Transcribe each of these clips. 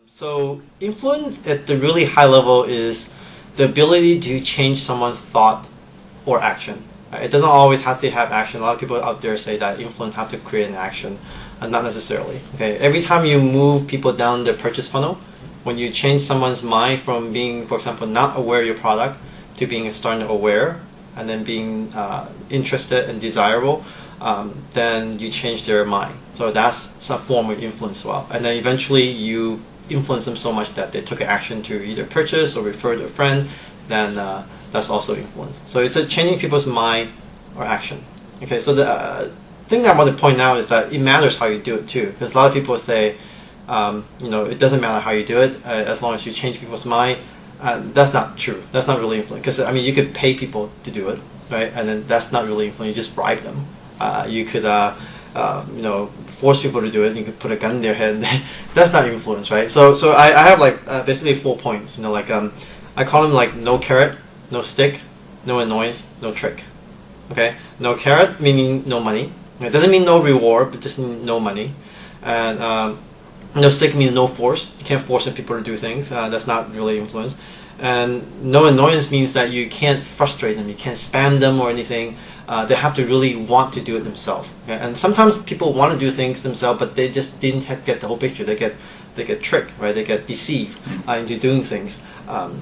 So influence at the really high level is the ability to change someone's thought or action. It doesn't always have to have action. A lot of people out there say that influence have to create an action, and not necessarily. Okay, every time you move people down the purchase funnel, when you change someone's mind from being, for example, not aware of your product to being starting aware, and then being interested and desirable, then you change their mind. So that's some form of influence as well. And then eventually you influence them so much that they took action to either purchase or refer to a friend, then that's also influence. So it's changing people's mind or action. Okay, so the thing that I want to point out is that it matters how you do it too, because a lot of people say, it doesn't matter how you do it as long as you change people's mind. That's not true. That's not really influence, because you could pay people to do it, right? And then that's not really influence. You just bribe them. You could force people to do it. You could put a gun in their head. That's not influence, right? So I have basically 4 points. I call them like no carrot, no stick, no annoyance, no trick. Okay, no carrot meaning no money. It doesn't mean no reward, but just no money. And no stick means no force. You can't force people to do things. That's not really influence. And no annoyance means that you can't frustrate them. You can't spam them or anything. They have to really want to do it themselves. Okay? And sometimes people want to do things themselves, but they just didn't get the whole picture. They get tricked, right? They get deceived into doing things.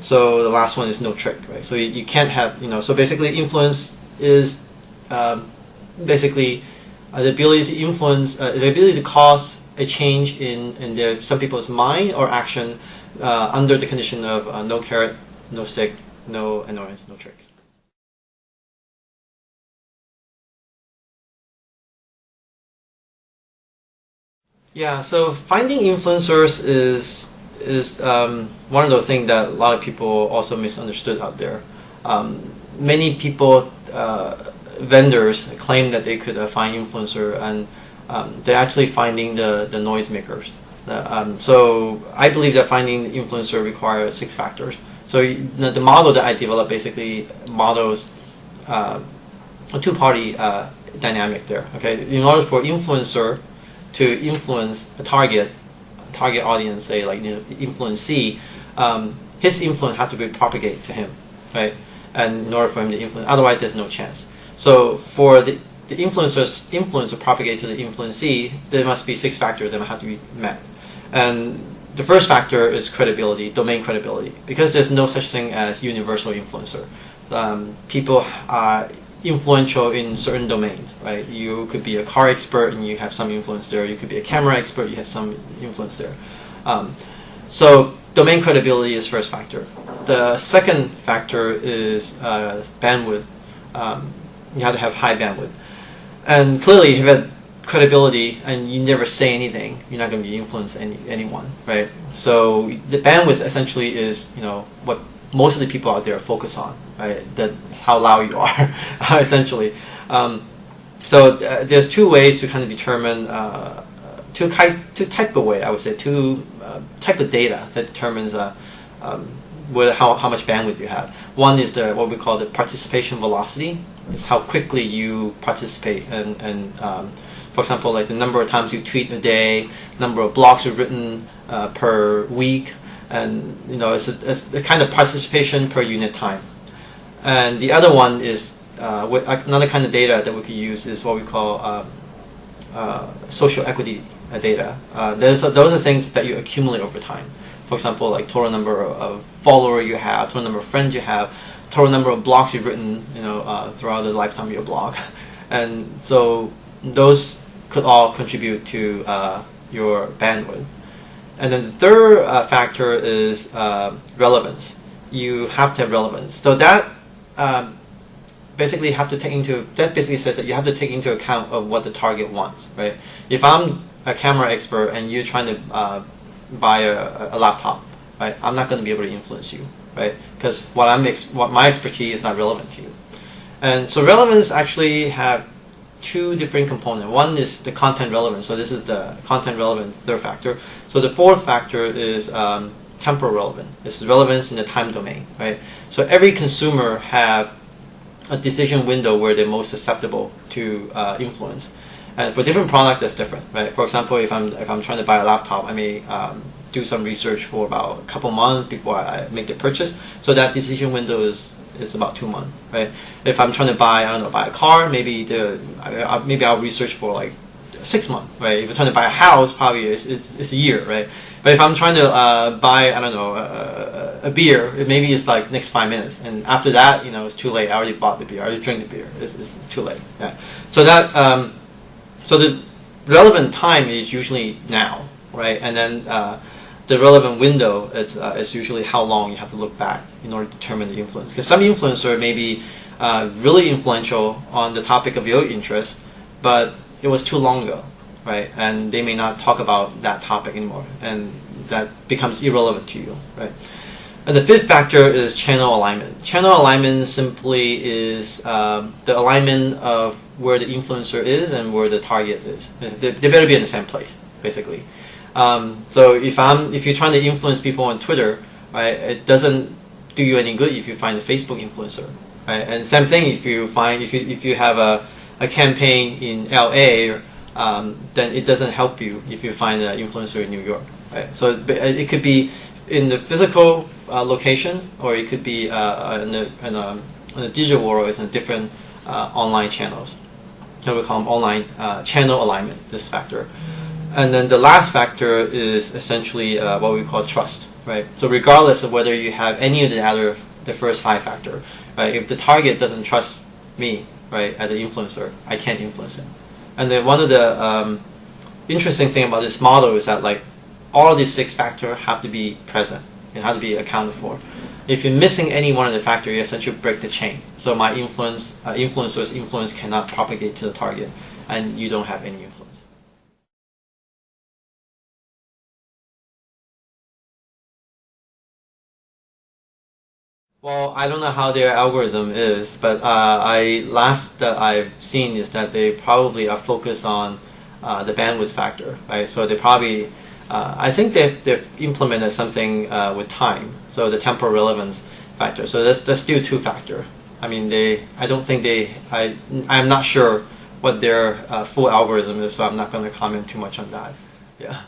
So the last one is no trick, right? So you can't have, So basically, influence is basically the ability to influence, the ability to cause a change in some people's mind or action under the condition of no carrot, no stick, no annoyance, no tricks. Yeah, so finding influencers is one of those things that a lot of people also misunderstood out there. Many people, vendors, claim that they could find influencer, and they're actually finding the noisemakers. So I believe that finding influencer requires 6 factors. So the model that I developed basically models a two-party dynamic there. Okay, in order for influencer to influence a target audience, say like influence C, his influence has to be propagated to him, right? And in order for him to influence, otherwise there's no chance. So for the influencer's influence to propagate to the influencee, there must be 6 factors that have to be met. And the first factor is credibility, domain credibility, because there's no such thing as universal influencer. People are influential in certain domains, right? You could be a car expert and you have some influence there. You could be a camera expert, you have some influence there. So domain credibility is first factor. The second factor is bandwidth. You have to have high bandwidth. And clearly, if you have credibility and you never say anything, you're not going to be influence anyone, right? So the bandwidth essentially is, what most of the people out there focus on, right? That how loud you are, essentially. So there's 2 ways to kind of determine, two type of way, I would say, 2 type of data that determines how much bandwidth you have. One is what we call the participation velocity. It's how quickly you participate, and for example, like the number of times you tweet a day, number of blogs you've written per week, and it's a kind of participation per unit time. And the other one is another kind of data that we could use is what we call social equity data. Those are things that you accumulate over time. For example, like total number of followers you have, total number of friends you have, total number of blogs you've written, throughout the lifetime of your blog, and so those could all contribute to your bandwidth. And then the third factor is relevance. You have to have relevance. So that basically says that you have to take into account of what the target wants, right? If I'm a camera expert and you're trying to buy a laptop, right? I'm not going to be able to influence you, right? Because what my expertise is not relevant to you. And so relevance actually have 2 different components. One is the content relevance. So this is the content relevance, third factor. So the fourth factor is temporal relevance. This is relevance in the time domain, right? So every consumer have a decision window where they're most susceptible to influence. And for different product, that's different, right? For example, if I'm trying to buy a laptop, I may do some research for about a couple months before I make the purchase. So that decision window is about 2 months, right? If I'm trying to buy, I don't know, buy a car, maybe I'll research for like 6 months, right? If I'm trying to buy a house, probably it's a year, right? But if I'm trying to buy, I don't know, a beer, maybe it's like next 5 minutes, and after that, it's too late. I already bought the beer, I already drank the beer. It's too late. Yeah. So so the relevant time is usually now, right? And then the relevant window is usually how long you have to look back in order to determine the influence. Because some influencer may be really influential on the topic of your interest, but it was too long ago, right? And they may not talk about that topic anymore, and that becomes irrelevant to you, right? And the fifth factor is channel alignment. Channel alignment simply is the alignment of where the influencer is and where the target is. They better be in the same place, basically. So if you're trying to influence people on Twitter, right, it doesn't do you any good if you find a Facebook influencer, right? And same thing if you have a campaign in LA, then it doesn't help you if you find an influencer in New York, right? So it could be in the physical location, or it could be in the digital world. It's in different online channels. So we call them online channel alignment, this factor. And then the last factor is essentially what we call trust, right? So regardless of whether you have any of the first 5 factor, right? If the target doesn't trust me, right, as an influencer, I can't influence him. And then one of the interesting thing about this model is that like all of these 6 factors have to be present and have to be accounted for. If you're missing any one of the factors, you essentially break the chain. So my influencer's influence cannot propagate to the target, and you don't have any influence. Well, I don't know how their algorithm is, but last that I've seen is that they probably are focused on the bandwidth factor, right? So they probably, I think they've implemented something with time, so the temporal relevance factor. So that's still 2 factor. I mean, I'm not sure what their full algorithm is, so I'm not going to comment too much on that. Yeah.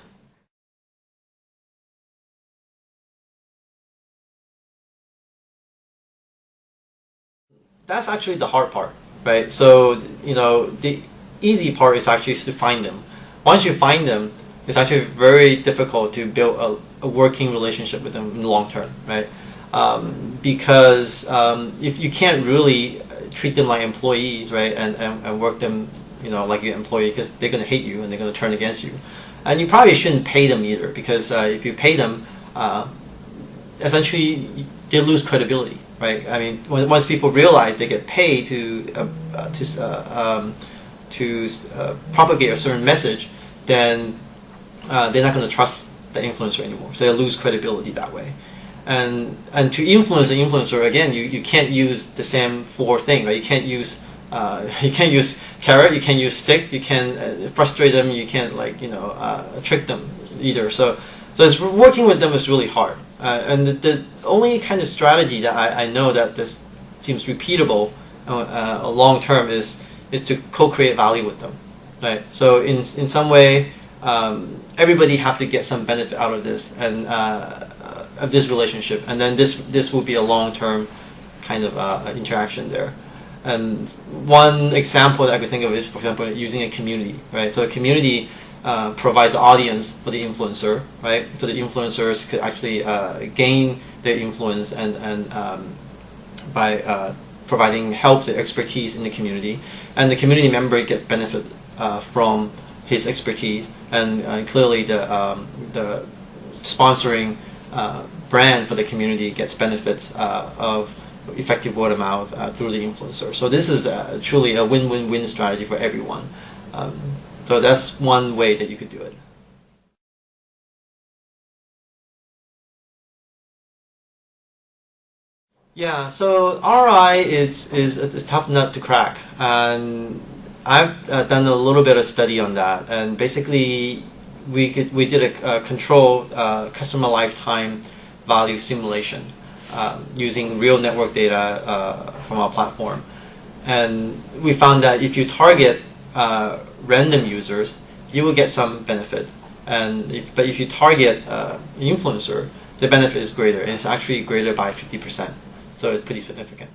That's actually the hard part, right? So, the easy part is actually to find them. Once you find them, it's actually very difficult to build a working relationship with them in the long term, right? Because if you can't really treat them like employees, right, and work them, like your employee, because they're going to hate you and they're going to turn against you. And you probably shouldn't pay them either, because if you pay them, essentially they lose credibility, right? I mean, once people realize they get paid to propagate a certain message, then they're not going to trust the influencer anymore. So they lose credibility that way. And to influence the influencer, again, you can't use the same 4 things, right? You can't use carrot, you can't use stick, you can't frustrate them, you can't trick them either. So it's, working with them is really hard. And the only kind of strategy that I know that this seems repeatable long term is to co-create value with them, right? So in some way, everybody have to get some benefit out of this and of this relationship, and then this will be a long-term kind of interaction there. And one example that I could think of is, for example, using a community, right? So a community provides an audience for the influencer, right? So the influencers could actually gain their influence and by providing help, the expertise in the community, and the community member gets benefit from his expertise, and clearly the sponsoring brand for the community gets benefits of effective word of mouth through the influencer. So this is truly a win-win-win strategy for everyone. So that's one way that you could do it. Yeah, so ROI is a tough nut to crack, and I've done a little bit of study on that. And basically, we did a controlled customer lifetime value simulation using real network data from our platform, and we found that if you target random users, you will get some benefit. But if you target influencer, the benefit is greater. It's actually greater by 50%. So it's pretty significant.